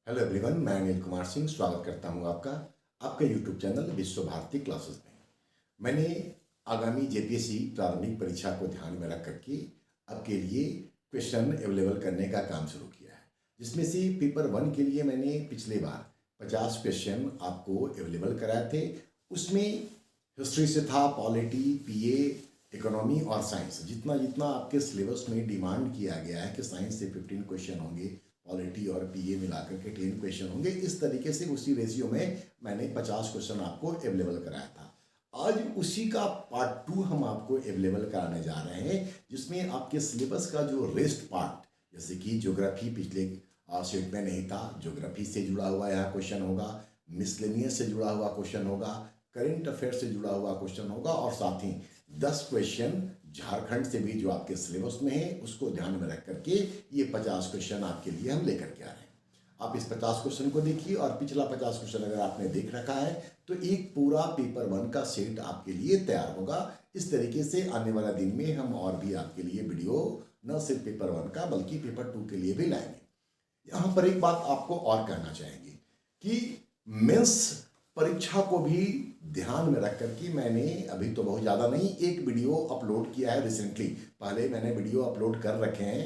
Hello everyone, मैं अनिल कुमार सिंह स्वागत करता हूं आपका आपके यूट्यूब चैनल विश्व भारती क्लासेस में। मैंने आगामी जेपीएससी प्रारंभिक परीक्षा को ध्यान में रख करके आपके लिए क्वेश्चन अवेलेबल करने का काम शुरू किया है, जिसमें से पेपर 1 के लिए मैंने पिछले बार 50 क्वेश्चन आपको अवेलेबल कराए थे। उसमें हिस्ट्री से था, पॉलिटी, पीए, इकोनॉमी और साइंस। जितना जितना आपके सिलेबस में डिमांड किया गया है कि साइंस से 15 क्वेश्चन होंगे, पॉलिटी और पीए मिलाकर के 10 क्वेश्चन होंगे, इस तरीके से उसी रेशियो में मैंने 50 क्वेश्चन आपको अवेलेबल कराया था। आज उसी का पार्ट 2 हम आपको अवेलेबल कराने जा रहे हैं, जिसमें आपके सिलेबस का जो रेस्ट पार्ट, जैसे कि ज्योग्राफी पिछले सेट में नहीं था, ज्योग्राफी से जुड़ा हुआ यहाँ क्वेश्चन होगा, मिसलेनियस से जुड़ा हुआ क्वेश्चन होगा, करेंट अफेयर से जुड़ा हुआ क्वेश्चन होगा, और साथ ही 10 क्वेश्चन झारखंड से भी जो आपके सिलेबस में है उसको ध्यान में रख करके ये 50 क्वेश्चन आपके लिए हम लेकर के आ रहे हैं। आप इस 50 क्वेश्चन को देखिए, और पिछला 50 क्वेश्चन अगर आपने देख रखा है तो एक पूरा पेपर 1 का सेट आपके लिए तैयार होगा। इस तरीके से आने वाला दिन में हम और भी आपके लिए वीडियो न सिर्फ पेपर 1 का बल्कि पेपर 2 के लिए भी लाएंगे। यहाँ पर एक बात आपको और कहना चाहेंगे कि मेंस परीक्षा को भी ध्यान में रख करके मैंने अभी तो बहुत ज़्यादा नहीं, एक वीडियो अपलोड किया है रिसेंटली। पहले मैंने वीडियो अपलोड कर रखे हैं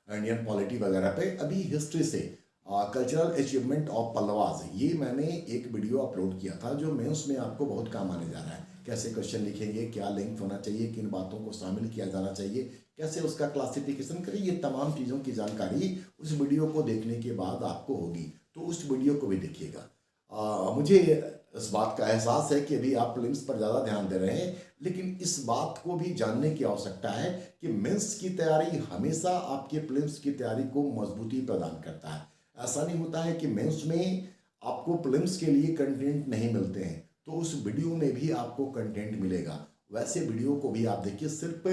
इंडियन पॉलिटी वगैरह पे। अभी हिस्ट्री से कल्चरल अचीवमेंट ऑफ पल्लवाज, ये मैंने एक वीडियो अपलोड किया था जो मेंस में आपको बहुत काम आने जा रहा है। कैसे क्वेश्चन लिखेंगे, क्या लेंथ होना चाहिए, किन बातों को शामिल किया जाना चाहिए, कैसे उसका क्लासिफिकेशन करें, ये तमाम चीज़ों की जानकारी उस वीडियो को देखने के बाद आपको होगी, तो उस वीडियो को भी देखिएगा। मुझे इस बात का एहसास है कि अभी आप प्रीलिम्स पर ज़्यादा ध्यान दे रहे हैं, लेकिन इस बात को भी जानने की आवश्यकता है कि मेंस की तैयारी हमेशा आपके प्रीलिम्स की तैयारी को मजबूती प्रदान करता है। ऐसा नहीं होता है कि मेंस में आपको प्रीलिम्स के लिए कंटेंट नहीं मिलते हैं, तो उस वीडियो में भी आपको कंटेंट मिलेगा। वैसे वीडियो को भी आप देखिए, सिर्फ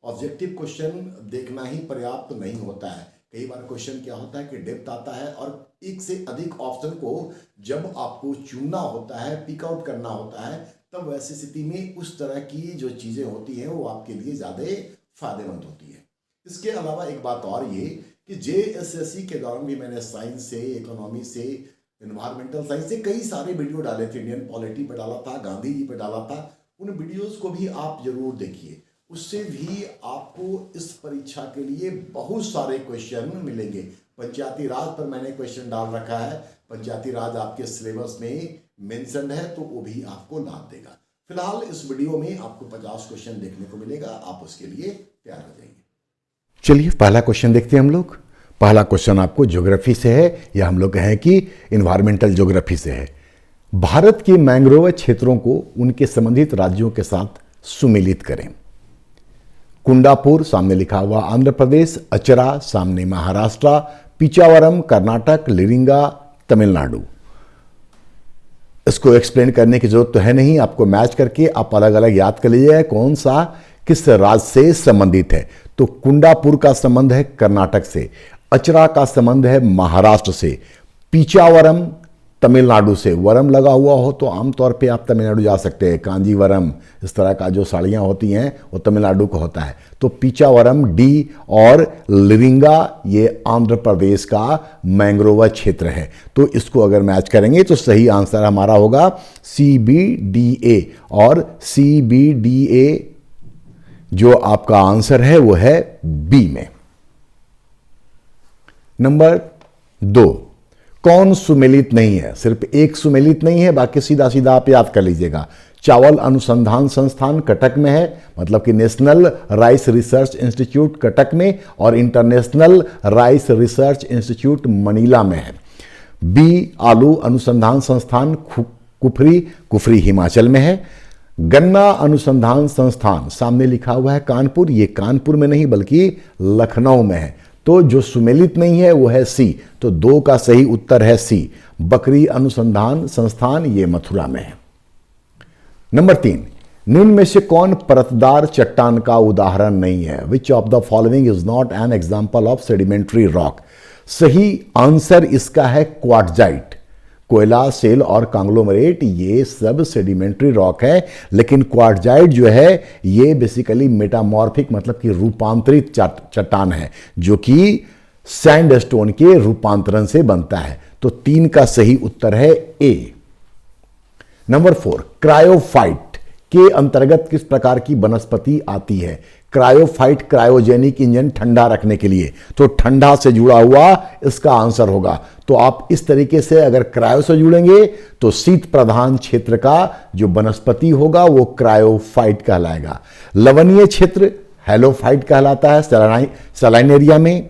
ऑब्जेक्टिव क्वेश्चन देखना ही पर्याप्त नहीं होता है। कई बार क्वेश्चन क्या होता है कि डेप्थ आता है, और एक से अधिक ऑप्शन को जब आपको चुनना होता है, पिक आउट करना होता है, तब वैसी स्थिति में उस तरह की जो चीज़ें होती हैं वो आपके लिए ज़्यादा फायदेमंद होती है। इसके अलावा एक बात और ये कि जेएसएससी के दौरान भी मैंने साइंस से, इकोनॉमी से, इन्वायरमेंटल साइंस से कई सारे वीडियो डाले थे। इंडियन पॉलिटी पर डाला था, गांधी जी पर डाला था। उन वीडियोज़ को भी आप जरूर देखिए, उससे भी आपको इस परीक्षा के लिए बहुत सारे क्वेश्चन मिलेंगे। पंचायती राज पर मैंने क्वेश्चन डाल रखा है, पंचायती राज आपके सिलेबस में मेंशन है, तो वो भी आपको लाभ देगा। फिलहाल इस वीडियो में आपको 50 क्वेश्चन देखने को मिलेगा, आप उसके लिए तैयार हो जाएंगे। चलिए पहला क्वेश्चन देखते हैं हम लोग। पहला क्वेश्चन आपको ज्योग्राफी से है, या हम लोग कहें कि इन्वायरमेंटल ज्योग्राफी से है। भारत के मैंग्रोव क्षेत्रों को उनके संबंधित राज्यों के साथ सुमेलित करें। कुंडापुर सामने लिखा हुआ आंध्र प्रदेश, अचरा सामने महाराष्ट्र, पिचावरम कर्नाटक, लिरिंगा तमिलनाडु। इसको एक्सप्लेन करने की जरूरत तो है नहीं, आपको मैच करके आप अलग अलग याद कर लीजिएगा कौन सा किस राज्य से संबंधित है। तो कुंडापुर का संबंध है कर्नाटक से, अचरा का संबंध है महाराष्ट्र से, पिचावरम तमिलनाडु से। वरम लगा हुआ हो तो आमतौर पे आप तमिलनाडु जा सकते हैं। कांजीवरम इस तरह का जो साड़ियाँ होती हैं वो तमिलनाडु का होता है। तो पिचावरम डी, और लिरिंगा ये आंध्र प्रदेश का मैंग्रोव क्षेत्र है। तो इसको अगर मैच करेंगे तो सही आंसर हमारा होगा CBDA, और CBDA जो आपका आंसर है वो है बी में। नंबर 2, कौन सुमेलित नहीं है? सिर्फ एक सुमेलित नहीं है, बाकी सीधा सीधा आप याद कर लीजिएगा। चावल अनुसंधान संस्थान कटक में है, मतलब कि national rice research institute Cuttack में, और international rice research institute Manila में है। बी, आलू अनुसंधान संस्थान कुफरी हिमाचल में है। गन्ना अनुसंधान संस्थान सामने लिखा हुआ है कानपुर, ये कानपुर में नहीं बल्कि लखनऊ में है। तो जो सुमेलित नहीं है वो है सी, तो 2 का सही उत्तर है सी। बकरी अनुसंधान संस्थान ये मथुरा में है। नंबर 3, निम्न में से कौन परतदार चट्टान का उदाहरण नहीं है? Which of the following is not an example of sedimentary rock? सही आंसर इसका है क्वार्टजाइट। कोयला, सेल और कांग्लोमरेट ये सब सेडिमेंट्री रॉक है, लेकिन क्वार्टजाइट जो है ये बेसिकली मेटामॉर्फिक मतलब कि रूपांतरित चट्टान है, जो कि सैंडस्टोन के रूपांतरण से बनता है। तो 3 का सही उत्तर है ए। नंबर 4, क्रायोफाइट के अंतर्गत किस प्रकार की वनस्पति आती है? क्रायोफाइट क्रायोजेनिक इंजन, ठंडा रखने के लिए, तो ठंडा से जुड़ा हुआ इसका आंसर होगा। तो आप इस तरीके से अगर क्रायो से जुड़ेंगे तो शीत प्रधान क्षेत्र का जो वनस्पति होगा वो क्रायोफाइट कहलाएगा। लवणीय क्षेत्र हेलोफाइट कहलाता है सलाइन एरिया में।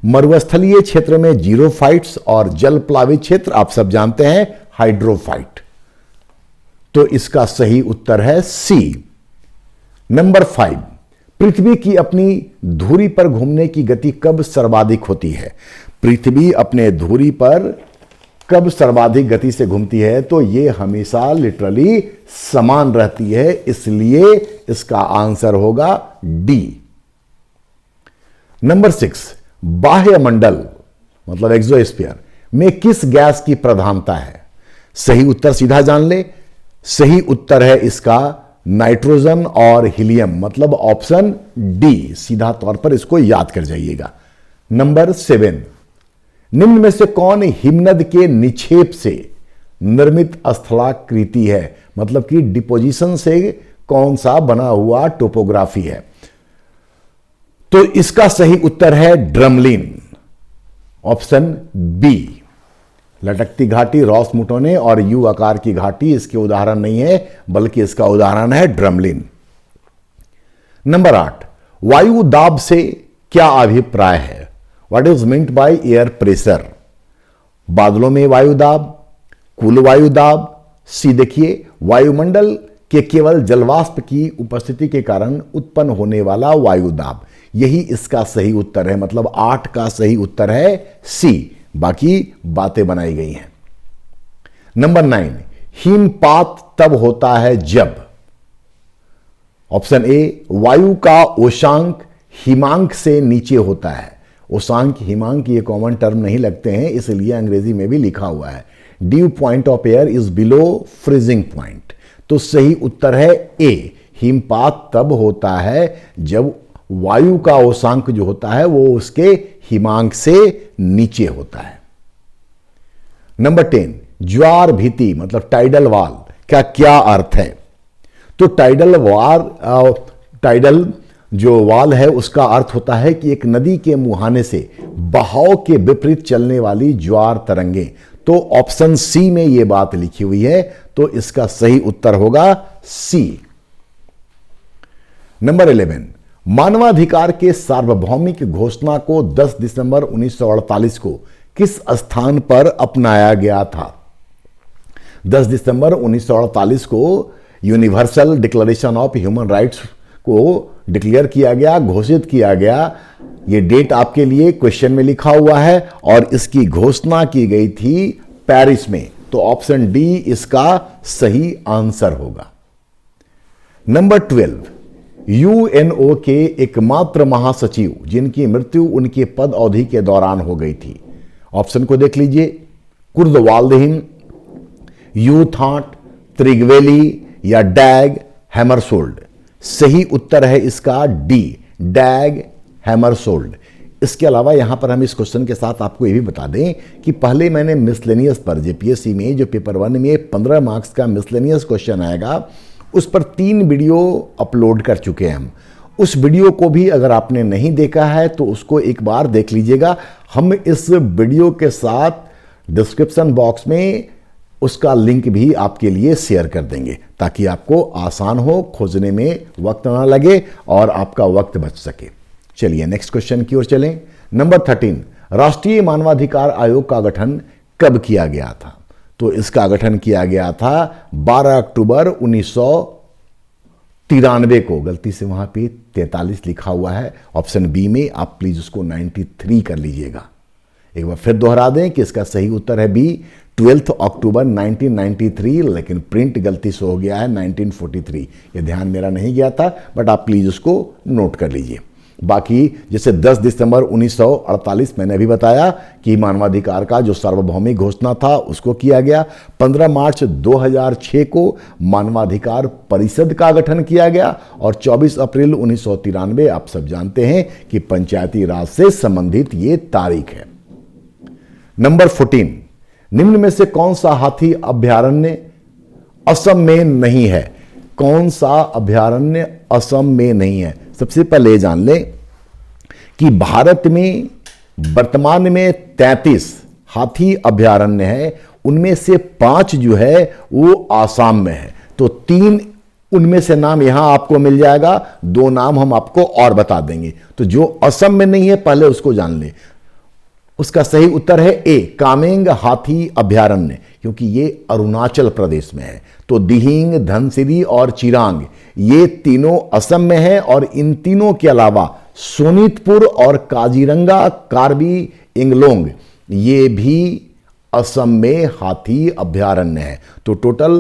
मरुस्थलीय क्षेत्र में जीरोफाइट्स और जल प्लावित क्षेत्र आप सब जानते हैं हाइड्रोफाइट। तो इसका सही उत्तर है सी। नंबर 5, पृथ्वी की अपनी धुरी पर घूमने की गति कब सर्वाधिक होती है? पृथ्वी अपने धुरी पर कब सर्वाधिक गति से घूमती है? तो यह हमेशा लिटरली समान रहती है, इसलिए इसका आंसर होगा डी। नंबर 6, बाह्य मंडल मतलब एक्सोस्फीयर में किस गैस की प्रधानता है? सही उत्तर सीधा जान ले। सही उत्तर है इसका नाइट्रोजन और हीलियम, मतलब ऑप्शन डी। सीधा तौर पर इसको याद कर जाइएगा। नंबर 7, निम्न में से कौन हिमनद के निक्षेप से निर्मित स्थलाकृति है? मतलब कि डिपोजिशन से कौन सा बना हुआ टोपोग्राफी है? तो इसका सही उत्तर है ड्रमलिन, ऑप्शन बी। लटकती घाटी, रॉस मुटोने और यू आकार की घाटी इसके उदाहरण नहीं है, बल्कि इसका उदाहरण है ड्रमलिन। नंबर 8, वायु दाब से क्या अभिप्राय है? What is meant by air pressure? बादलों में वायु दाब, कुल वायु दाब, सी देखिए वायुमंडल के केवल जलवाष्प की उपस्थिति के कारण उत्पन्न होने वाला वायु दाब, यही इसका सही उत्तर है। मतलब 8 का सही उत्तर है सी, बाकी बातें बनाई गई हैं। नंबर 9, हिमपात तब होता है जब? ऑप्शन ए, वायु का ओशांक हिमांक से नीचे होता है। ओशांक हिमांक ये कॉमन टर्म नहीं लगते हैं, इसलिए अंग्रेजी में भी लिखा हुआ है due point of air is below freezing point. तो सही उत्तर है ए, हिमपात तब होता है जब वायु का ओशांक जो होता है वो उसके हिमांक से नीचे होता है। नंबर 10, ज्वार भीति मतलब टाइडल वाल का क्या अर्थ है? तो टाइडल जो वाल है उसका अर्थ होता है कि एक नदी के मुहाने से बहाव के विपरीत चलने वाली ज्वार तरंगे। तो ऑप्शन सी में यह बात लिखी हुई है, तो इसका सही उत्तर होगा सी। नंबर 11, मानवाधिकार के सार्वभौमिक घोषणा को 10 दिसंबर 1948 को किस स्थान पर अपनाया गया था? 10 दिसंबर 1948 को universal declaration of human rights को डिक्लेयर किया गया, घोषित किया गया। ये डेट आपके लिए क्वेश्चन में लिखा हुआ है और इसकी घोषणा की गई थी पेरिस में। तो ऑप्शन डी इसका सही आंसर होगा। नंबर 12, यूएनओ के एकमात्र महासचिव जिनकी मृत्यु उनके पद अवधि के दौरान हो गई थी। ऑप्शन को देख लीजिए, कुर्द वाल्दहिम, यू थाट, त्रिगवेली या डैग हैमरसोल्ड। सही उत्तर है इसका डी, डैग हैमरसोल्ड। इसके अलावा यहां पर हम इस क्वेश्चन के साथ आपको यह भी बता दें कि पहले मैंने मिसलेनियस पर जेपीएससी में जो पेपर 1 में 15 मार्क्स का मिसलेनियस क्वेश्चन आएगा उस पर 3 वीडियो अपलोड कर चुके हैं हम। उस वीडियो को भी अगर आपने नहीं देखा है तो उसको एक बार देख लीजिएगा। हम इस वीडियो के साथ डिस्क्रिप्शन बॉक्स में उसका लिंक भी आपके लिए शेयर कर देंगे ताकि आपको आसान हो, खोजने में वक्त ना लगे और आपका वक्त बच सके। चलिए नेक्स्ट क्वेश्चन की ओर चलें। नंबर 13, राष्ट्रीय मानवाधिकार आयोग का गठन कब किया गया था? तो इसका गठन किया गया था 12 अक्टूबर 1993 को। गलती से वहां पे 43 लिखा हुआ है, ऑप्शन बी में आप प्लीज उसको 93 कर लीजिएगा। एक बार फिर दोहरा दें कि इसका सही उत्तर है बी, 12 अक्टूबर 1993, लेकिन प्रिंट गलती से हो गया है 1943। ये ध्यान मेरा नहीं गया था, बट आप प्लीज उसको नोट कर लीजिए। बाकी जैसे 10 दिसंबर 1948 मैंने अभी बताया कि मानवाधिकार का जो सार्वभौमिक घोषणा था उसको किया गया। 15 मार्च 2006 को मानवाधिकार परिषद का गठन किया गया और 24 अप्रैल 1993 आप सब जानते हैं कि पंचायती राज से संबंधित ये तारीख है। नंबर 14, निम्न में से कौन सा हाथी अभयारण्य असम में नहीं है? कौन सा अभयारण्य असम में नहीं है? सबसे पहले जान लें कि भारत में वर्तमान में 33 हाथी अभयारण्य है, उनमें से 5 जो है वो आसाम में है। तो 3 उनमें से नाम यहां आपको मिल जाएगा, 2 नाम हम आपको और बता देंगे। तो जो असम में नहीं है पहले उसको जान ले। उसका सही उत्तर है ए, कामेंग हाथी अभयारण्य, क्योंकि ये अरुणाचल प्रदेश में है। तो दिहिंग, धनसिरी और चिरांग ये तीनों असम में है, और इन तीनों के अलावा सोनितपुर और काजीरंगा कार्बी इंगलोंग ये भी असम में हाथी अभयारण्य है। तो टोटल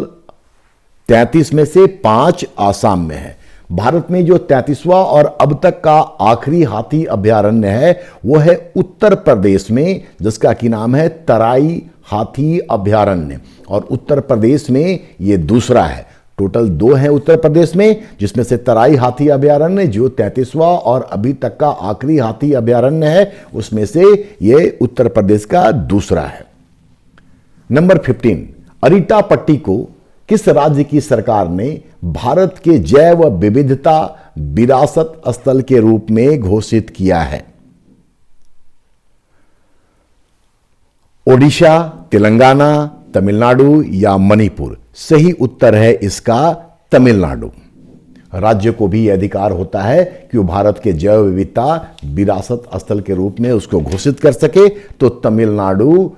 33 में से 5 आसाम में है। भारत में जो 33वां और अब तक का आखिरी हाथी अभयारण्य है वो है उत्तर प्रदेश में, जिसका की नाम है तराई हाथी अभयारण्य, और उत्तर प्रदेश में ये दूसरा है। टोटल 2 हैं उत्तर प्रदेश में, जिसमें से तराई हाथी अभयारण्य जो 33वां और अभी तक का आखिरी हाथी अभयारण्य है, उसमें से ये उत्तर प्रदेश का दूसरा है। नंबर 15, अरीटा पट्टी को किस राज्य की सरकार ने भारत के जैव विविधता विरासत स्थल के रूप में घोषित किया है? ओडिशा, तेलंगाना, तमिलनाडु या मणिपुर? सही उत्तर है इसका तमिलनाडु। राज्य को भी यह अधिकार होता है कि वो भारत के जैव विविधता विरासत स्थल के रूप में उसको घोषित कर सके। तो तमिलनाडु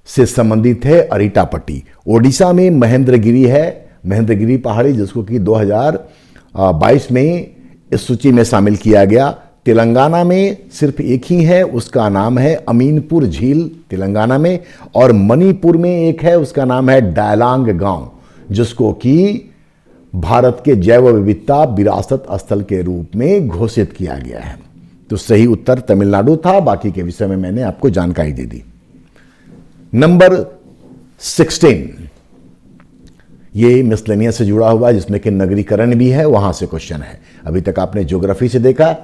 से संबंधित है अरीटा पट्टी। ओडिशा में महेंद्रगिरी है, महेंद्रगिरी पहाड़ी, जिसको कि 2022 में इस सूची में शामिल किया गया। तेलंगाना में सिर्फ एक ही है, उसका नाम है अमीनपुर झील तेलंगाना में, और मणिपुर में एक है, उसका नाम है डायलांग गांव, जिसको कि भारत के जैव विविधता विरासत स्थल के रूप में घोषित किया गया है। तो सही उत्तर तमिलनाडु था। बाकी के विषय में मैंने आपको जानकारी दे दी। नंबर 16, ये मिसलेनियस से जुड़ा हुआ है, जिसमें कि नगरीकरण भी है, वहां से क्वेश्चन है। अभी तक आपने ज्योग्राफी से देखा,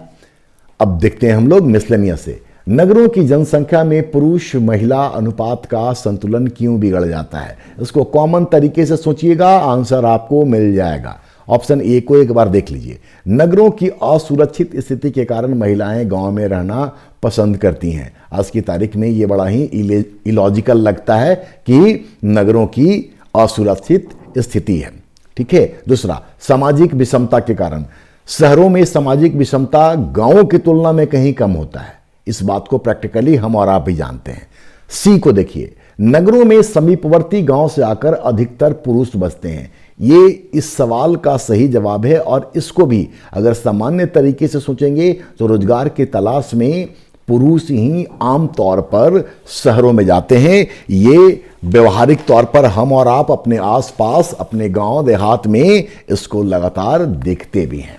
अब देखते हैं हम लोग मिसलेनियस से। नगरों की जनसंख्या में पुरुष महिला अनुपात का संतुलन क्यों बिगड़ जाता है? इसको कॉमन तरीके से सोचिएगा, आंसर आपको मिल जाएगा। ऑप्शन ए को एक बार देख लीजिए। नगरों की असुरक्षित स्थिति के कारण महिलाएं गांव में रहना पसंद करती हैं। आज की तारीख में ये बड़ा ही इलॉजिकल लगता है कि नगरों की असुरक्षित स्थिति है। ठीक है। दूसरा, सामाजिक विषमता के कारण। शहरों में सामाजिक विषमता गांवों की तुलना में कहीं कम होता है। इस बात को प्रैक्टिकली हम और आप भी जानते हैं। सी को देखिए, नगरों में समीपवर्ती गांव से आकर अधिकतर पुरुष बसते हैं। ये इस सवाल का सही जवाब है, और इसको भी अगर सामान्य तरीके से सोचेंगे तो रोजगार की तलाश में पुरुष ही आम तौर पर शहरों में जाते हैं। ये व्यवहारिक तौर पर हम और आप अपने आसपास, अपने गांव देहात में इसको लगातार देखते भी हैं।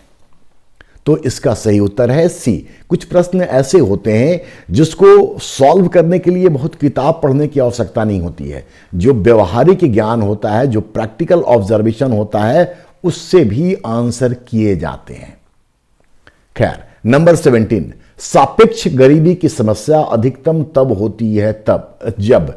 तो इसका सही उत्तर है सी। कुछ प्रश्न ऐसे होते हैं जिसको सॉल्व करने के लिए बहुत किताब पढ़ने की आवश्यकता नहीं होती है। जो व्यवहारिक ज्ञान होता है, जो प्रैक्टिकल ऑब्जर्वेशन होता है, उससे भी आंसर किए जाते हैं। खैर, नंबर 17, सापेक्ष गरीबी की समस्या अधिकतम तब होती है जब,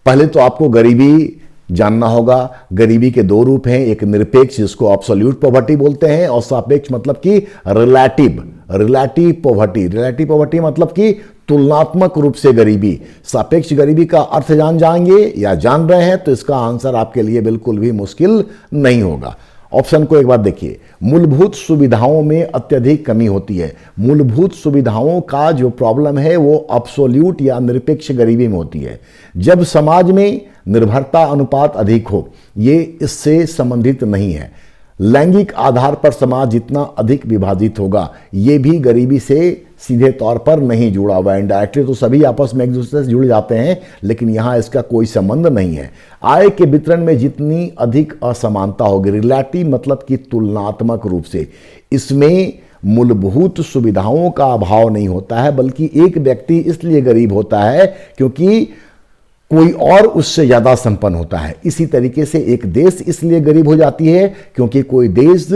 पहले तो आपको गरीबी जानना होगा। गरीबी के 2 रूप हैं, एक निरपेक्ष जिसको एब्सोल्यूट पॉवर्टी बोलते हैं, और सापेक्ष मतलब कि रिलेटिव पॉवर्टी। रिलेटिव पॉवर्टी मतलब कि तुलनात्मक रूप से गरीबी। सापेक्ष गरीबी का अर्थ जाएंगे या जान रहे हैं तो इसका आंसर आपके लिए बिल्कुल भी मुश्किल नहीं होगा। ऑप्शन को एक बार देखिए। मूलभूत सुविधाओं में अत्यधिक कमी होती है। मूलभूत सुविधाओं का जो प्रॉब्लम है वो अब्सोल्यूट या निरपेक्ष गरीबी में होती है। जब समाज में निर्भरता अनुपात अधिक हो, ये इससे संबंधित नहीं है। लैंगिक आधार पर समाज जितना अधिक विभाजित होगा, ये भी गरीबी से सीधे तौर पर नहीं जुड़ा हुआ है। इनडायरेक्टली तो सभी आपस में एक दूसरे से जुड़ जाते हैं, लेकिन यहां इसका कोई संबंध नहीं है। आय के वितरण में जितनी अधिक असमानता होगी, रिलेटिव मतलब कि तुलनात्मक रूप से, इसमें मूलभूत सुविधाओं का अभाव नहीं होता है, बल्कि एक व्यक्ति इसलिए गरीब होता है क्योंकि कोई और उससे ज्यादा संपन्न होता है। इसी तरीके से एक देश इसलिए गरीब हो जाती है क्योंकि कोई देश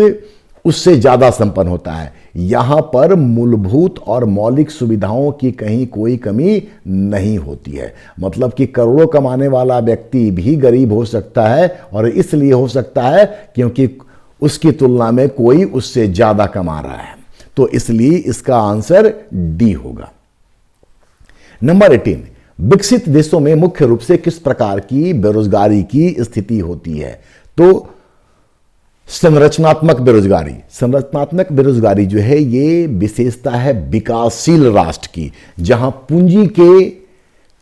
उससे ज्यादा संपन्न होता है। यहां पर मूलभूत और मौलिक सुविधाओं की कहीं कोई कमी नहीं होती है। मतलब कि करोड़ों कमाने वाला व्यक्ति भी गरीब हो सकता है, और इसलिए हो सकता है क्योंकि उसकी तुलना में कोई उससे ज्यादा कमा रहा है। तो इसलिए इसका आंसर डी होगा। नंबर 18, विकसित देशों में मुख्य रूप से किस प्रकार की बेरोजगारी की स्थिति होती है? तो संरचनात्मक बेरोजगारी। संरचनात्मक बेरोजगारी जो है ये विशेषता है विकासशील राष्ट्र की, जहां पूंजी के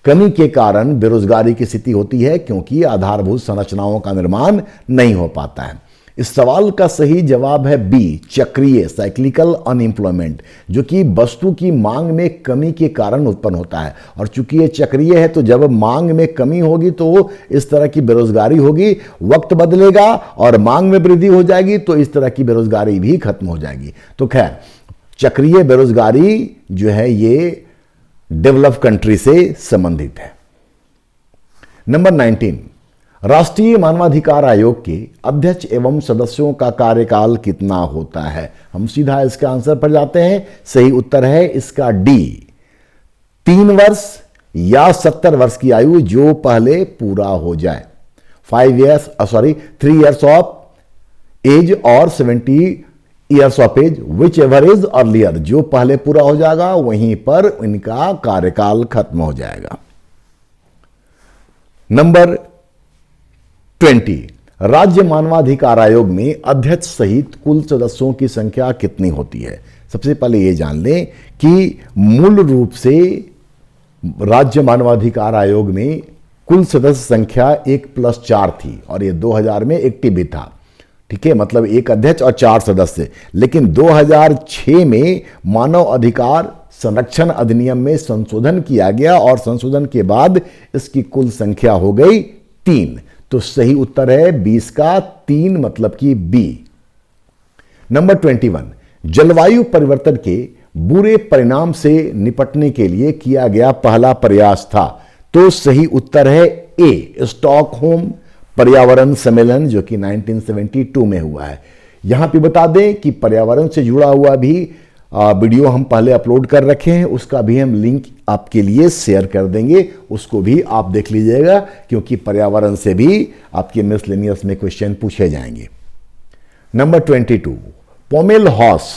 कमी के कारण बेरोजगारी की स्थिति होती है, क्योंकि आधारभूत संरचनाओं का निर्माण नहीं हो पाता है। इस सवाल का सही जवाब है बी, चक्रीय साइक्लिकल अनएम्प्लॉयमेंट, जो कि वस्तु की मांग में कमी के कारण उत्पन्न होता है। और चूंकि ये चक्रीय है, तो जब मांग में कमी होगी तो इस तरह की बेरोजगारी होगी। वक्त बदलेगा और मांग में वृद्धि हो जाएगी, तो इस तरह की बेरोजगारी भी खत्म हो जाएगी। तो खैर, चक्रीय बेरोजगारी जो है ये डेवलप कंट्री से संबंधित है। नंबर 19, राष्ट्रीय मानवाधिकार आयोग के अध्यक्ष एवं सदस्यों का कार्यकाल कितना होता है? हम सीधा इसका आंसर पर जाते हैं। सही उत्तर है इसका डी, 3 वर्ष या 70 वर्ष की आयु जो पहले पूरा हो जाए। 3 years ऑफ एज और 70 years of age, whichever is earlier, जो पहले पूरा हो जाएगा वहीं पर इनका कार्यकाल खत्म हो जाएगा। नंबर 20, राज्य मानवाधिकार आयोग में अध्यक्ष सहित कुल सदस्यों की संख्या कितनी होती है? सबसे पहले यह जान लें कि मूल रूप से राज्य मानवाधिकार आयोग में कुल सदस्य संख्या 1+4 थी, और ये 2000 में एक्टिव भी था। ठीक है, मतलब एक अध्यक्ष और 4 सदस्य। लेकिन 2006 में मानव अधिकार संरक्षण अधिनियम में संशोधन किया गया, और संशोधन के बाद इसकी कुल संख्या हो गई 3। तो सही उत्तर है 20 का 3, मतलब कि बी। नंबर 21, जलवायु परिवर्तन के बुरे परिणाम से निपटने के लिए किया गया पहला प्रयास था। तो सही उत्तर है ए, स्टॉकहोम पर्यावरण सम्मेलन, जो कि 1972 में हुआ है। यहां पे बता दें कि पर्यावरण से जुड़ा हुआ भी वीडियो हम पहले अपलोड कर रखे हैं, उसका भी हम लिंक आपके लिए शेयर कर देंगे, उसको भी आप देख लीजिएगा, क्योंकि पर्यावरण से भी आपके मिसलेनियस में क्वेश्चन पूछे जाएंगे। नंबर 22, पोमेल हॉर्स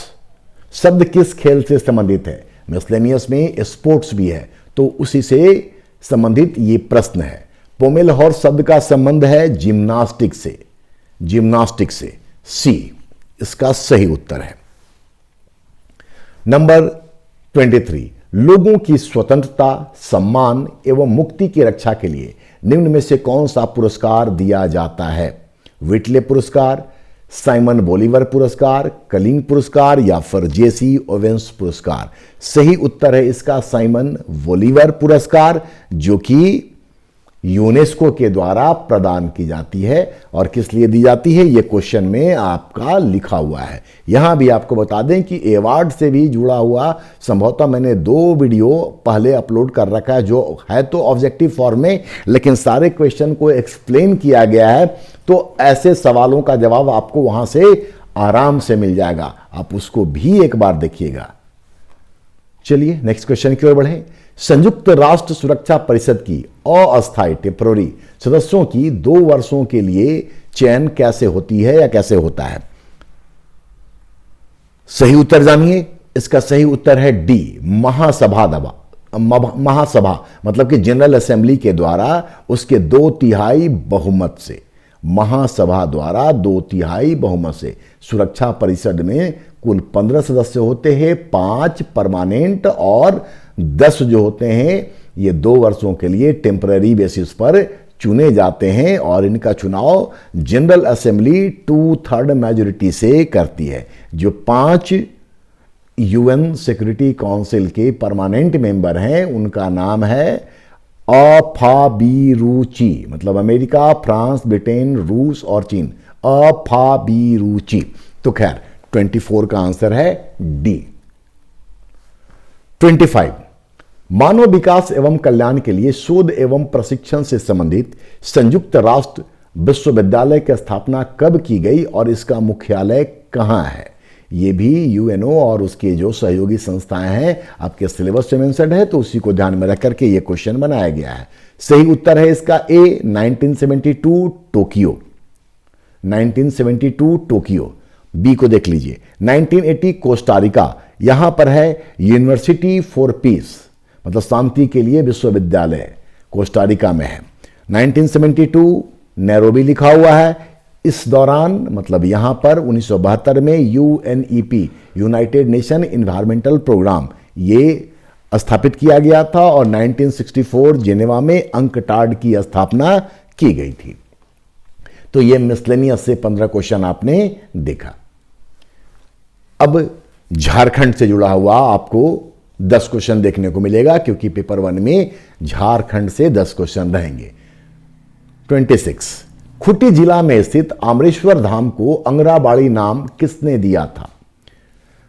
शब्द किस खेल से संबंधित है? मिसलेनियस में स्पोर्ट्स भी है, तो उसी से संबंधित ये प्रश्न है। पोमेल हॉर्स शब्द का संबंध है जिम्नास्टिक से, जिम्नास्टिक से। सी इसका सही उत्तर है। नंबर 23, लोगों की स्वतंत्रता, सम्मान एवं मुक्ति की रक्षा के लिए निम्न में से कौन सा पुरस्कार दिया जाता है? विटले पुरस्कार, साइमन बोलीवर पुरस्कार, कलिंग पुरस्कार या फिर जेसी ओवेंस पुरस्कार? सही उत्तर है इसका साइमन बोलीवर पुरस्कार, जो कि यूनेस्को के द्वारा प्रदान की जाती है। और किस लिए दी जाती है ये क्वेश्चन में आपका लिखा हुआ है। यहां भी आपको बता दें कि अवार्ड से भी जुड़ा हुआ संभवतः मैंने 2 वीडियो पहले अपलोड कर रखा है, जो है तो ऑब्जेक्टिव फॉर्म में, लेकिन सारे क्वेश्चन को एक्सप्लेन किया गया है। तो ऐसे सवालों का जवाब आपको वहां से आराम से मिल जाएगा, आप उसको भी एक बार देखिएगा। चलिए नेक्स्ट क्वेश्चन की ओर बढ़ें। संयुक्त राष्ट्र सुरक्षा परिषद की अस्थायी टेम्पररी सदस्यों की 2 वर्षों के लिए चयन कैसे होती है या कैसे होता है? सही उत्तर जानिए। इसका सही उत्तर है डी, महासभा, मतलब कि जनरल असेंबली के द्वारा उसके 2/3 बहुमत से, महासभा द्वारा 2/3 बहुमत से। सुरक्षा परिषद में कुल 15 सदस्य होते हैं, 5 परमानेंट और 10 जो होते हैं ये 2 वर्षों के लिए टेम्पररी बेसिस पर चुने जाते हैं। और इनका चुनाव जनरल असेंबली 2/3 मेजोरिटी से करती है। जो 5 यूएन सिक्योरिटी काउंसिल के परमानेंट मेंबर हैं उनका नाम है अफाबीरूची, मतलब अमेरिका, फ्रांस, ब्रिटेन, रूस और चीन। अफाबीरूची। तो खैर 24 का आंसर है डी। 25, मानव विकास एवं कल्याण के लिए शोध एवं प्रशिक्षण से संबंधित संयुक्त राष्ट्र विश्वविद्यालय की स्थापना कब की गई और इसका मुख्यालय कहां है? ये भी यूएनओ और उसके जो सहयोगी संस्थाएं हैं आपके सिलेबस से मेंशन है, तो उसी को ध्यान में रख करके ये क्वेश्चन बनाया गया है। सही उत्तर है इसका ए 1972 टोक्यो, 1972 टोक्यो। बी को देख लीजिए 1980 कोस्टारिका, यहां पर है यूनिवर्सिटी फॉर पीस, मतलब शांति के लिए विश्वविद्यालय कोस्टारिका में है। 1972 नैरोबी लिखा हुआ है। इस दौरान मतलब यहां पर 1972 में UNEP United Nation environmental programme ये स्थापित किया गया था और 1964 जेनेवा में अंकटाड की स्थापना की गई थी। तो ये मिसलेनियस से 15 क्वेश्चन आपने देखा। अब झारखंड से जुड़ा हुआ आपको 10 क्वेश्चन देखने को मिलेगा, क्योंकि पेपर 1 में झारखंड से 10 क्वेश्चन रहेंगे। 26 खूंटी जिला में स्थित आमरेश्वर धाम को अंगराबाड़ी नाम किसने दिया था?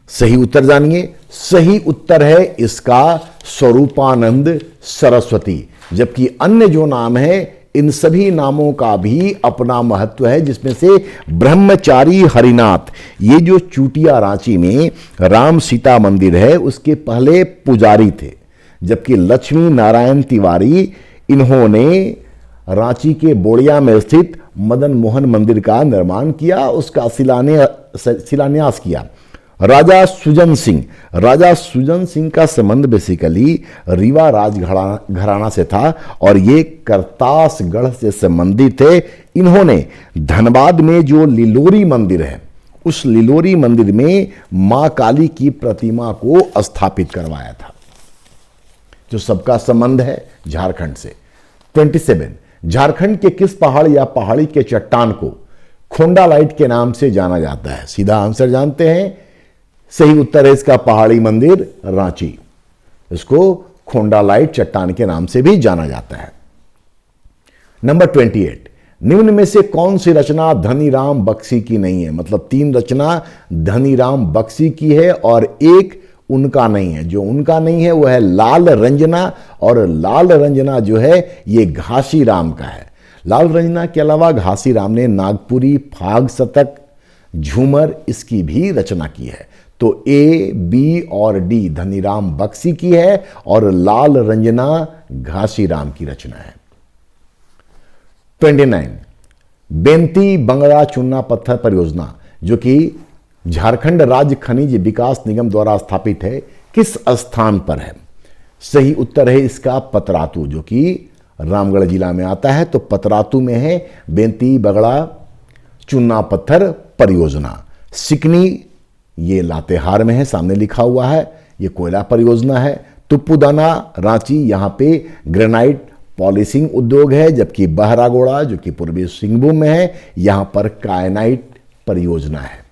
सही उत्तर जानिए। सही उत्तर है इसका स्वरूपानंद सरस्वती, जबकि अन्य जो नाम है इन सभी नामों का भी अपना महत्व है, जिसमें से ब्रह्मचारी हरिनाथ, ये जो चूटिया रांची में राम सीता मंदिर है उसके पहले पुजारी थे, जबकि लक्ष्मी नारायण तिवारी इन्होंने रांची के बोड़िया में स्थित मदन मोहन मंदिर का निर्माण किया, उसका शिलान्यास किया। राजा सुजन सिंह का संबंध बेसिकली रीवा राजघराना से था और ये करतासगढ़ से संबंधित थे। इन्होंने धनबाद में जो लिलोरी मंदिर है उस लिलोरी मंदिर में मां काली की प्रतिमा को स्थापित करवाया था, जो सबका संबंध है झारखंड से। 27 झारखंड के किस पहाड़ या पहाड़ी के चट्टान को खोंडालाइट के नाम से जाना जाता है? सीधा आंसर जानते हैं। सही उत्तर है इसका पहाड़ी मंदिर रांची, इसको खोंडालाइट चट्टान के नाम से भी जाना जाता है। नंबर 28 निम्न में से कौन सी रचना धनीराम बख्शी की नहीं है? मतलब 3 रचना धनीराम बख्शी की है और एक उनका नहीं है। जो उनका नहीं है वो है लाल रंजना, और लाल रंजना जो है ये घासीराम का है। लाल रंजना के अलावा घासीराम ने नागपुरी, फाग शतक, झूमर इसकी भी रचना की है। तो ए, बी और डी धनीराम बख्शी की है और लाल रंजना घासीराम की रचना है। 29 बेंती बंगड़ा चूना पत्थर परियोजना, जो कि झारखंड राज्य खनिज विकास निगम द्वारा स्थापित है, किस स्थान पर है? सही उत्तर है इसका पतरातू, जो कि रामगढ़ जिला में आता है। तो पतरातू में है बेंती बगड़ा चूना पत्थर परियोजना। सिकनी ये लातेहार में है, सामने लिखा हुआ है, ये कोयला परियोजना है। तुप्पुदाना रांची, यहां पे ग्रेनाइट पॉलिशिंग उद्योग है, जबकि बहरागोड़ा जो कि पूर्वी सिंहभूम में है, यहां पर कायनाइट परियोजना है।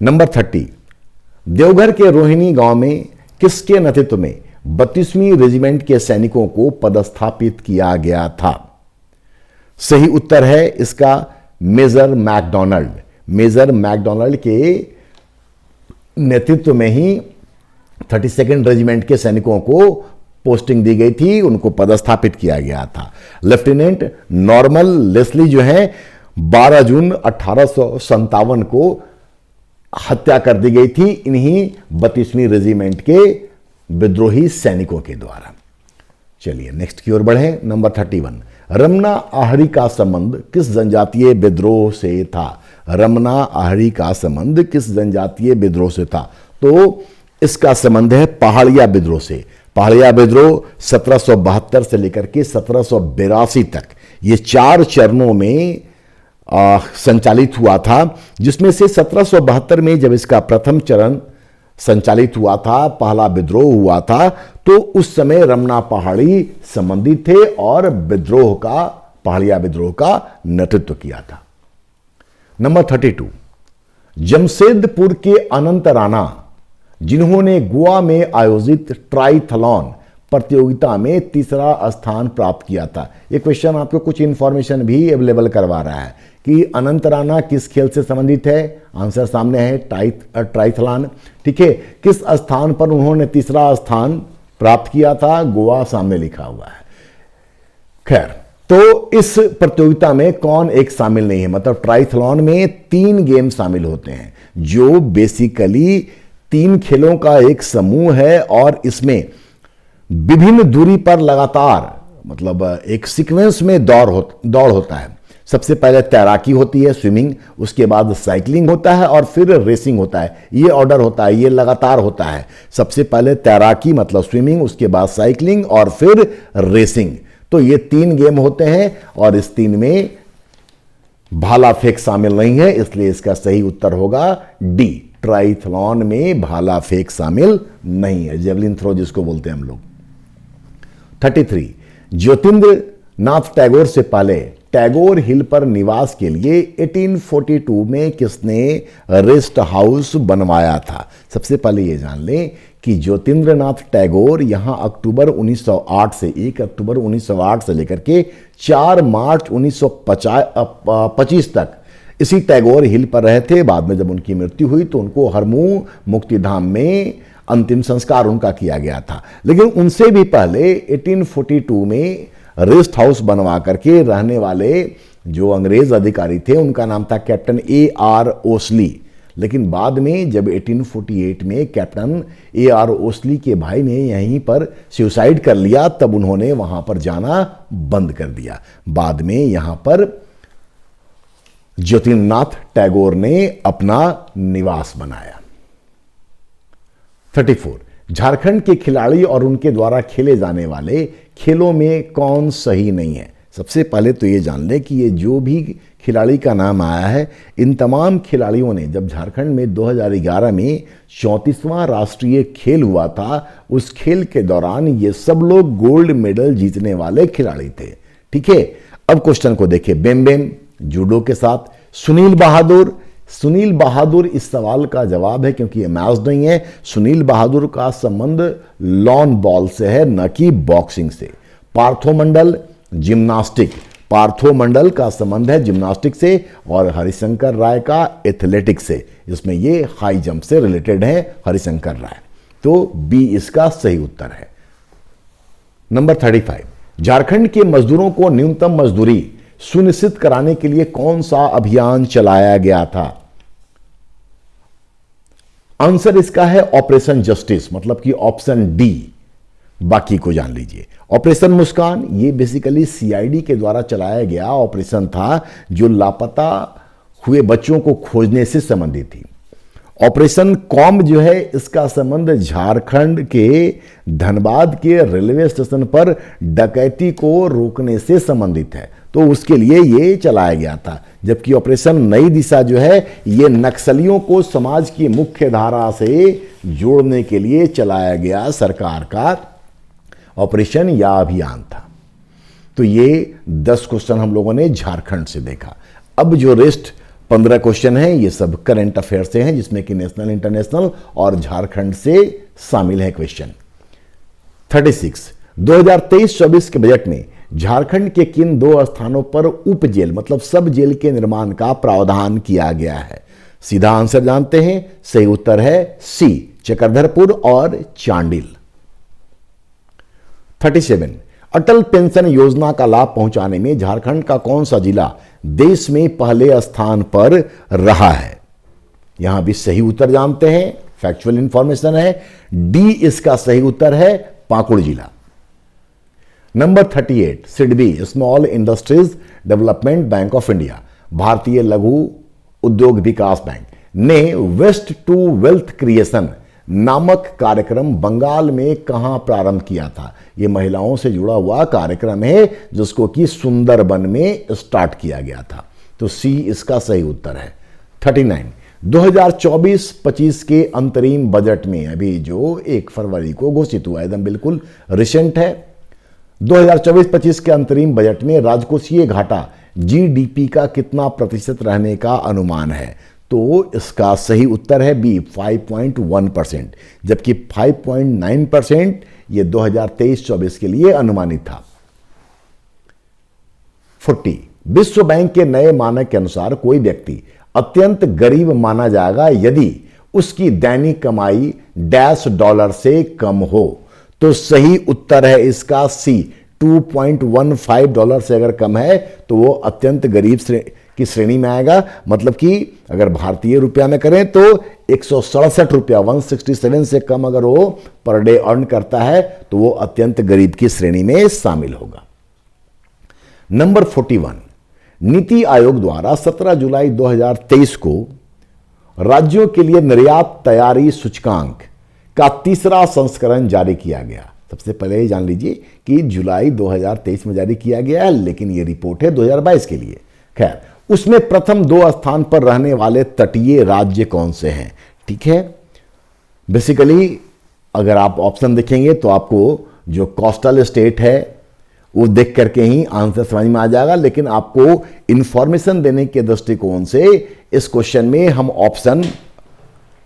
नंबर 30 देवघर के रोहिणी गांव में किसके नेतृत्व में 32वीं रेजिमेंट के सैनिकों को पदस्थापित किया गया था? सही उत्तर है इसका मेजर मैकडॉनल्ड के नेतृत्व में ही 32nd रेजिमेंट के सैनिकों को पोस्टिंग दी गई थी, उनको पदस्थापित किया गया था। लेफ्टिनेंट नॉर्मल लेस्ली जो है 12 जून 1857 को हत्या कर दी गई थी इन्हीं 32वीं रेजिमेंट के विद्रोही सैनिकों के द्वारा। चलिए नेक्स्ट की ओर बढ़े। नंबर 31 रमना आहरी का संबंध किस जनजातीय विद्रोह से था? रमना आहरी का संबंध किस जनजातीय विद्रोह से था? तो इसका संबंध है पहाड़िया विद्रोह से। पहाड़िया विद्रोह 1772 से लेकर के 1782 तक ये 4 चरणों में संचालित हुआ था, जिसमें से 1772 में जब इसका प्रथम चरण संचालित हुआ था, पहला विद्रोह हुआ था, तो उस समय रमना पहाड़ी संबंधित थे और पहाड़िया विद्रोह का नेतृत्व किया था। नंबर 32 जमशेदपुर के अनंत राणा, जिन्होंने गोवा में आयोजित ट्राइथलॉन प्रतियोगिता में 3रा स्थान प्राप्त किया था। यह क्वेश्चन आपको कुछ इंफॉर्मेशन भी अवेलेबल करवा रहा है कि अनंत राणा किस खेल से संबंधित है। आंसर सामने है, ट्राइथलॉन। ठीक है, किस स्थान पर उन्होंने 3रा स्थान प्राप्त किया था? गोवा सामने लिखा हुआ है। खैर तो इस प्रतियोगिता में कौन एक शामिल नहीं है, मतलब ट्राइथलॉन में 3 गेम शामिल होते हैं जो बेसिकली 3 खेलों का एक समूह है और इसमें विभिन्न दूरी पर लगातार मतलब एक सीक्वेंस में दौड़ होता है। सबसे पहले तैराकी होती है, स्विमिंग, उसके बाद साइकिलिंग होता है और फिर रेसिंग होता है। ये ऑर्डर होता है, ये लगातार होता है। सबसे पहले तैराकी मतलब स्विमिंग, उसके बाद साइकिलिंग और फिर रेसिंग। तो ये 3 गेम होते हैं और इस 3 में भाला फेंक शामिल नहीं है, इसलिए इसका सही उत्तर होगा डी, ट्राइथलॉन में भाला फेंक शामिल नहीं है, जेवलिन थ्रो जिसको बोलते हैं हम लोग। 33, ज्योतिन्द्र नाथ टैगोर से पहले टैगोर हिल पर निवास के लिए 1842 में किसने रेस्ट हाउस बनवाया था? सबसे पहले ये जान लें कि ज्योतिन्द्र नाथ टैगोर यहां अक्टूबर 1908 से 1 अक्टूबर 1908 से लेकर के 4 मार्च 1925 तक इसी टैगोर हिल पर रहे थे। बाद में जब उनकी मृत्यु हुई तो उनको हरमू मुक्तिधाम में अंतिम संस्कार उनका किया गया था। लेकिन उनसे भी पहले 1842 में रेस्ट हाउस बनवा करके रहने वाले जो अंग्रेज अधिकारी थे उनका नाम था कैप्टन A.R. ओसली। लेकिन बाद में जब 1848 में कैप्टन A.R. ओसली के भाई ने यहीं पर सुसाइड कर लिया तब उन्होंने वहां पर जाना बंद कर दिया। बाद में यहां पर ज्योतिन्द्रनाथ टैगोर ने अपना निवास बनाया। 34, झारखंड के खिलाड़ी और उनके द्वारा खेले जाने वाले खेलों में कौन सही नहीं है? सबसे पहले तो ये जान ले कि ये जो भी खिलाड़ी का नाम आया है, इन तमाम खिलाड़ियों ने जब झारखंड में 2011 में 34वां राष्ट्रीय खेल हुआ था, उस खेल के दौरान ये सब लोग गोल्ड मेडल जीतने वाले खिलाड़ी थे। ठीक है, अब क्वेश्चन को देखिए। बेम जूडो के साथ, सुनील बहादुर इस सवाल का जवाब है क्योंकि ये मैच नहीं है। सुनील बहादुर का संबंध लॉन बॉल से है, न कि बॉक्सिंग से। पार्थोमंडल जिम्नास्टिक, पार्थोमंडल का संबंध है जिम्नास्टिक से, और हरिशंकर राय का एथलेटिक्स से। इसमें ये हाई जंप से रिलेटेड है हरिशंकर राय। तो बी इसका सही उत्तर है। नंबर 35, झारखंड के मजदूरों को न्यूनतम मजदूरी सुनिश्चित कराने के लिए कौन सा अभियान चलाया गया था? आंसर इसका है ऑपरेशन जस्टिस, मतलब कि ऑप्शन डी। बाकी को जान लीजिए। ऑपरेशन मुस्कान ये बेसिकली सीआईडी के द्वारा चलाया गया ऑपरेशन था जो लापता हुए बच्चों को खोजने से संबंधित थी। ऑपरेशन कॉम जो है इसका संबंध झारखंड के धनबाद के रेलवे स्टेशन पर डकैती को रोकने से संबंधित है, तो उसके लिए ये चलाया गया था। जबकि ऑपरेशन नई दिशा जो है ये नक्सलियों को समाज की मुख्य धारा से जोड़ने के लिए चलाया गया सरकार का ऑपरेशन या अभियान था। तो ये 10 क्वेश्चन हम लोगों ने झारखंड से देखा। अब जो रेस्ट 15 क्वेश्चन हैं ये सब करंट अफेयर से हैं, जिसमें कि नेशनल, इंटरनेशनल और झारखंड से शामिल है क्वेश्चन। 36, 2023-24 के बजट में झारखंड के किन 2 स्थानों पर उप जेल मतलब सब जेल के निर्माण का प्रावधान किया गया है? सीधा आंसर जानते हैं, सही उत्तर है सी, चक्रधरपुर और चांडिल। 37, अटल पेंशन योजना का लाभ पहुंचाने में झारखंड का कौन सा जिला देश में पहले स्थान पर रहा है? यहां भी सही उत्तर जानते हैं, फैक्चुअल इंफॉर्मेशन है, डी इसका सही उत्तर है, पाकुड़ जिला। Number 38, SIDBI small industries development bank of India, भारतीय लघु उद्योग विकास बैंक ने वेस्ट टू वेल्थ क्रिएशन नामक कार्यक्रम बंगाल में कहां प्रारंभ किया था? यह महिलाओं से जुड़ा हुआ कार्यक्रम है जिसको कि सुंदरबन में स्टार्ट किया गया था। तो सी इसका सही उत्तर है। 39, 2024-25 के अंतरिम बजट में अभी जो 1 फरवरी को घोषित हुआ, एकदम बिल्कुल रिसेंट है। 2024-25 के अंतरिम बजट में राजकोषीय घाटा जीडीपी का कितना प्रतिशत रहने का अनुमान है? तो इसका सही उत्तर है बी, 5.1%, जबकि 5.9% ये 2023-24 के लिए अनुमानित था। 40, विश्व बैंक के नए मानक के अनुसार कोई व्यक्ति अत्यंत गरीब माना जाएगा यदि उसकी दैनिक कमाई $डैश से कम हो। तो सही उत्तर है इसका सी, $2.15 से अगर कम है तो वो अत्यंत गरीब की श्रेणी में आएगा। मतलब कि अगर भारतीय रुपया में करें तो 167 रुपया 167 से कम अगर वो पर डे अर्न करता है तो वो अत्यंत गरीब की श्रेणी में शामिल होगा। नंबर 41, नीति आयोग द्वारा 17 जुलाई 2023 को राज्यों के लिए निर्यात तैयारी सूचकांक का तीसरा संस्करण जारी किया गया। सबसे पहले ये जान लीजिए कि जुलाई 2023 में जारी किया गया है, लेकिन ये रिपोर्ट है 2022 के लिए। खैर, उसमें प्रथम 2 स्थान पर रहने वाले तटीय राज्य कौन से हैं? ठीक है, बेसिकली अगर आप ऑप्शन देखेंगे तो आपको जो कोस्टल स्टेट है वो देख करके ही आंसर समझ में आ जाएगा, लेकिन आपको इंफॉर्मेशन देने के दृष्टिकोण से इस क्वेश्चन में हम ऑप्शन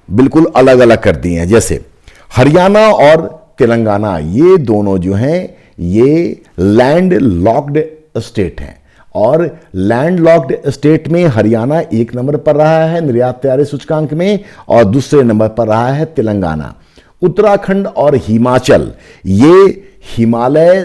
बिल्कुल अलग अलग कर दिए हैं। जैसे हरियाणा और तेलंगाना, ये दोनों जो हैं ये लैंड लॉक्ड स्टेट हैं, और लैंड लॉक्ड स्टेट में हरियाणा 1 नंबर पर रहा है निर्यात तैयारी सूचकांक में, और दूसरे नंबर पर रहा है तेलंगाना। उत्तराखंड और हिमाचल ये हिमालय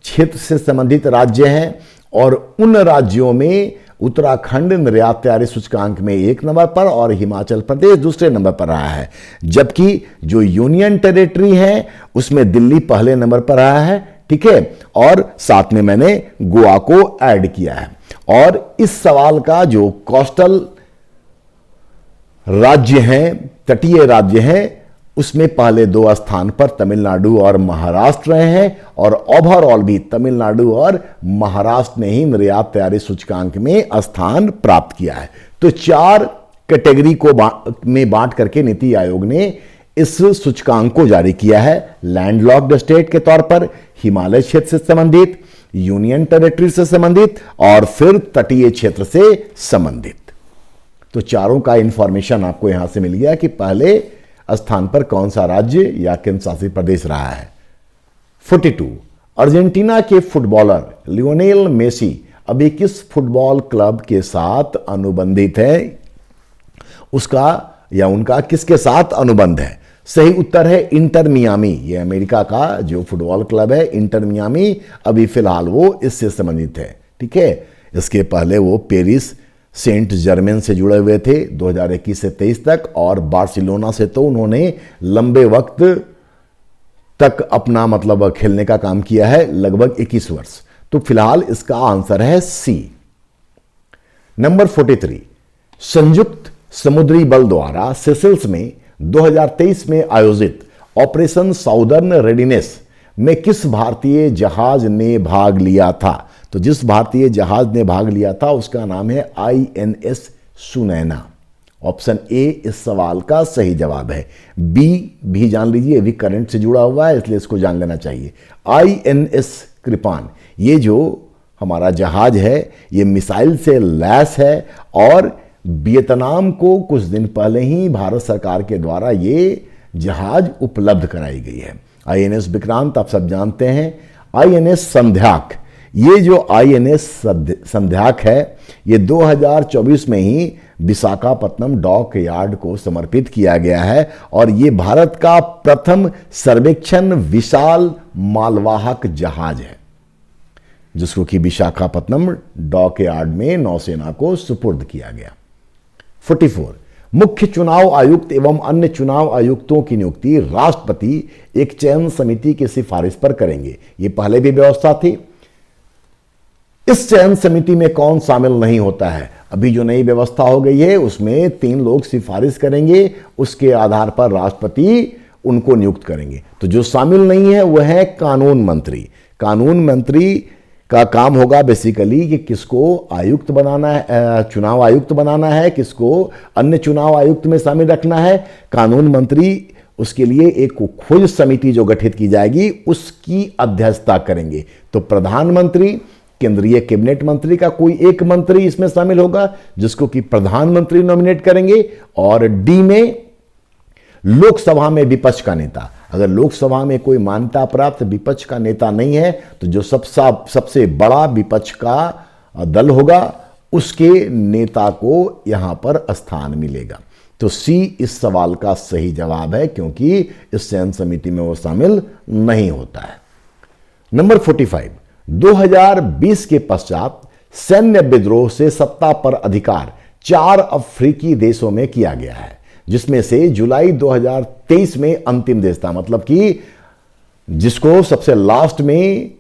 क्षेत्र से संबंधित राज्य हैं, और उन राज्यों में उत्तराखंड निर्यात तैयारी सूचकांक में 1 नंबर पर और हिमाचल प्रदेश दूसरे नंबर पर रहा है। जबकि जो यूनियन टेरिटरी है उसमें दिल्ली पहले नंबर पर रहा है। ठीक है, और साथ में मैंने गोवा को ऐड किया है। और इस सवाल का जो कोस्टल राज्य हैं, तटीय राज्य हैं, उसमें पहले 2 स्थान पर तमिलनाडु और महाराष्ट्र रहे हैं, और ओवरऑल भी तमिलनाडु और महाराष्ट्र ने ही निर्यात तैयारी सूचकांक में स्थान प्राप्त किया है। तो 4 कैटेगरी को में बांट करके नीति आयोग ने इस सूचकांक को जारी किया है। लैंडलॉक्ड स्टेट के तौर पर, हिमालय क्षेत्र से संबंधित, यूनियन टेरिटरी से संबंधित, और फिर तटीय क्षेत्र से संबंधित। तो चारों का इंफॉर्मेशन आपको यहां से मिल गया कि पहले स्थान पर कौन सा राज्य या केंद्र शासित प्रदेश रहा है। 42, अर्जेंटीना के फुटबॉलर लियोनेल मेसी अभी किस फुटबॉल क्लब के साथ अनुबंधित है? उसका या उनका किसके साथ अनुबंध है? सही उत्तर है इंटर मियामी। ये अमेरिका का जो फुटबॉल क्लब है इंटर मियामी, अभी फिलहाल वो इससे संबंधित है। ठीक है, इसके पहले वो पेरिस सेंट जर्मेन से जुड़े हुए थे 2021 से 23 तक, और बार्सिलोना से तो उन्होंने लंबे वक्त तक अपना मतलब खेलने का काम किया है, लगभग 21 वर्ष। तो फिलहाल इसका आंसर है सी। नंबर 43, संयुक्त समुद्री बल द्वारा सेशल्स में 2023 में आयोजित ऑपरेशन साउदर्न रेडिनेस में किस भारतीय जहाज ने भाग लिया था? तो जिस भारतीय जहाज ने भाग लिया था उसका नाम है INS सुनैना। ऑप्शन ए इस सवाल का सही जवाब है। बी भी जान लीजिए, अभी करंट से जुड़ा हुआ है इसलिए इसको जान लेना चाहिए। INS कृपान, ये जो हमारा जहाज है ये मिसाइल से लैस है, और वियतनाम को कुछ दिन पहले ही भारत सरकार के द्वारा ये जहाज उपलब्ध कराई गई है। INS विक्रांत आप सब जानते हैं। INS संध्याक, ये जो INS संध्याक है ये 2024 में ही विशाखापत्तनम डॉक यार्ड को समर्पित किया गया है, और ये भारत का प्रथम सर्वेक्षण विशाल मालवाहक जहाज है जिसको कि विशाखापत्तनम डॉक यार्ड में नौसेना को सुपुर्द किया गया। 44, मुख्य चुनाव आयुक्त एवं अन्य चुनाव आयुक्तों की नियुक्ति राष्ट्रपति एक चयन समिति की सिफारिश पर करेंगे। ये पहले भी व्यवस्था थी। इस चयन समिति में कौन शामिल नहीं होता है? अभी जो नई व्यवस्था हो गई है उसमें 3 लोग सिफारिश करेंगे, उसके आधार पर राष्ट्रपति उनको नियुक्त करेंगे। तो जो शामिल नहीं है वह है कानून मंत्री। कानून मंत्री का काम होगा बेसिकली कि किसको आयुक्त बनाना है, चुनाव आयुक्त बनाना है, किसको अन्य चुनाव आयुक्त में शामिल रखना है। कानून मंत्री उसके लिए एक खोज समिति जो गठित की जाएगी उसकी अध्यक्षता करेंगे। तो प्रधानमंत्री, केंद्रीय कैबिनेट मंत्री का कोई एक मंत्री इसमें शामिल होगा जिसको कि प्रधानमंत्री नॉमिनेट करेंगे, और डी में लोकसभा में विपक्ष का नेता। अगर लोकसभा में कोई मान्यता प्राप्त विपक्ष का नेता नहीं है तो जो सबसे बड़ा विपक्ष का दल होगा उसके नेता को यहां पर स्थान मिलेगा। तो सी इस सवाल का सही जवाब है, क्योंकि इस चयन समिति में वो शामिल नहीं होता है। नंबर 45, 2020 के पश्चात सैन्य विद्रोह से सत्ता पर अधिकार 4 अफ्रीकी देशों में किया गया है, जिसमें से जुलाई 2023 में अंतिम देश था। मतलब कि जिसको सबसे लास्ट में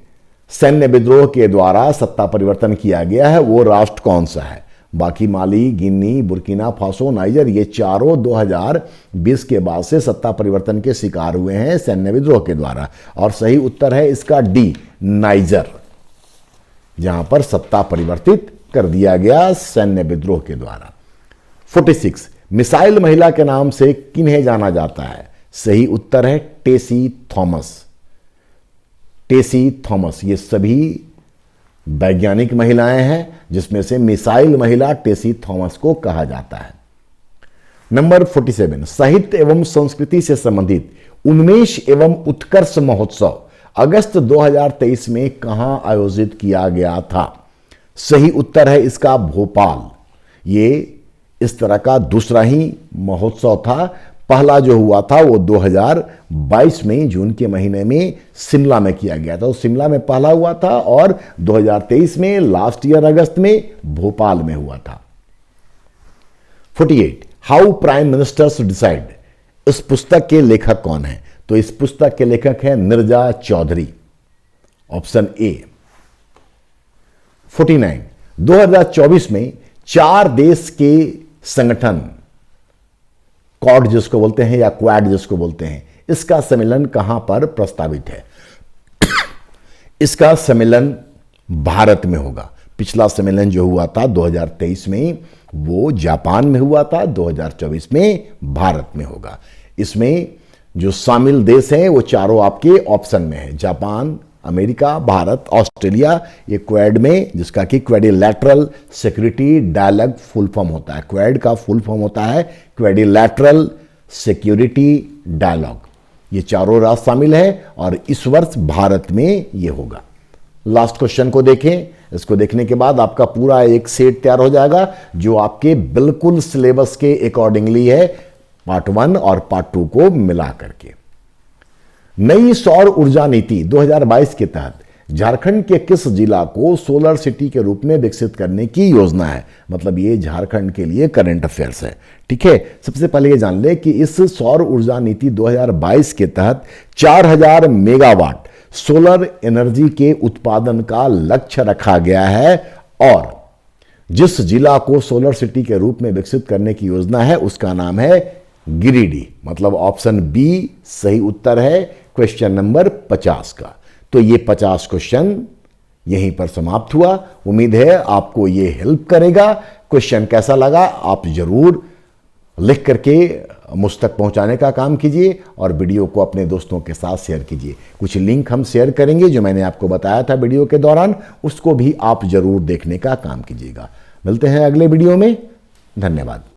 सैन्य विद्रोह के द्वारा सत्ता परिवर्तन किया गया है वो राष्ट्र कौन सा है? बाकी माली, गिनी, बुर्किना फासो, नाइजर, ये चारों 2020 के बाद से सत्ता परिवर्तन के शिकार हुए हैं सैन्य विद्रोह के द्वारा। और सही उत्तर है इसका डी, नाइजर, जहां पर सत्ता परिवर्तित कर दिया गया सैन्य विद्रोह के द्वारा। 46, मिसाइल महिला के नाम से किन्हें जाना जाता है? सही उत्तर है टेसी थॉमस। टेसी थॉमस, ये सभी वैज्ञानिक महिलाएं हैं जिसमें से मिसाइल महिला टेसी थॉमस को कहा जाता है। नंबर 47, साहित्य एवं संस्कृति से संबंधित उन्मेष एवं उत्कर्ष महोत्सव अगस्त 2023 में कहां आयोजित किया गया था? सही उत्तर है इसका भोपाल। ये इस तरह का दूसरा ही महोत्सव था। पहला जो हुआ था वो 2022 में जून के महीने में शिमला में किया गया था। तो शिमला में पहला हुआ था और 2023 में लास्ट ईयर अगस्त में भोपाल में हुआ था। 48, हाउ प्राइम मिनिस्टर्स डिसाइड, इस पुस्तक के लेखक कौन है? तो इस पुस्तक के लेखक हैं नीरजा चौधरी, ऑप्शन ए। 49, 2024 में 4 देश के संगठन, क्वाड जिसको बोलते हैं या क्वाड जिसको बोलते हैं, इसका सम्मेलन कहां पर प्रस्तावित है? इसका सम्मेलन भारत में होगा। पिछला सम्मेलन जो हुआ था 2023 में वो जापान में हुआ था, 2024 में भारत में होगा। इसमें जो शामिल देश हैं वो चारों आपके ऑप्शन में है, जापान, अमेरिका, भारत, ऑस्ट्रेलिया। ये क्वाड में, जिसका कि quadrilateral security dialogue full form होता है। क्वाड का फुल फॉर्म होता है क्वाड्रिलैटरल सिक्योरिटी डायलॉग। ये चारों राष्ट्र शामिल है और इस वर्ष भारत में ये होगा। लास्ट क्वेश्चन को देखें। इसको देखने के बाद आपका पूरा एक सेट तैयार हो जाएगा जो आपके बिल्कुल सिलेबस के अकॉर्डिंगली है, पार्ट 1 और पार्ट 2 को मिला करके। नई सौर ऊर्जा नीति 2022 के तहत झारखंड के किस जिला को सोलर सिटी के रूप में विकसित करने की योजना है? मतलब ये झारखंड के लिए करंट अफेयर्स है, ठीक है। सबसे पहले ये जान ले कि इस सौर ऊर्जा नीति 2022 के तहत 4000 मेगावाट सोलर एनर्जी के उत्पादन का लक्ष्य रखा गया है और जिस जिला को सोलर सिटी के रूप में विकसित करने की योजना है उसका नाम है गिरिडीह। मतलब ऑप्शन बी सही उत्तर है क्वेश्चन नंबर 50 का। तो ये 50 क्वेश्चन यहीं पर समाप्त हुआ। उम्मीद है आपको ये हेल्प करेगा। क्वेश्चन कैसा लगा आप जरूर लिख करके मुझ तक पहुंचाने का काम कीजिए और वीडियो को अपने दोस्तों के साथ शेयर कीजिए। कुछ लिंक हम शेयर करेंगे जो मैंने आपको बताया था वीडियो के दौरान, उसको भी आप जरूर देखने का काम कीजिएगा। मिलते हैं अगले वीडियो में। धन्यवाद।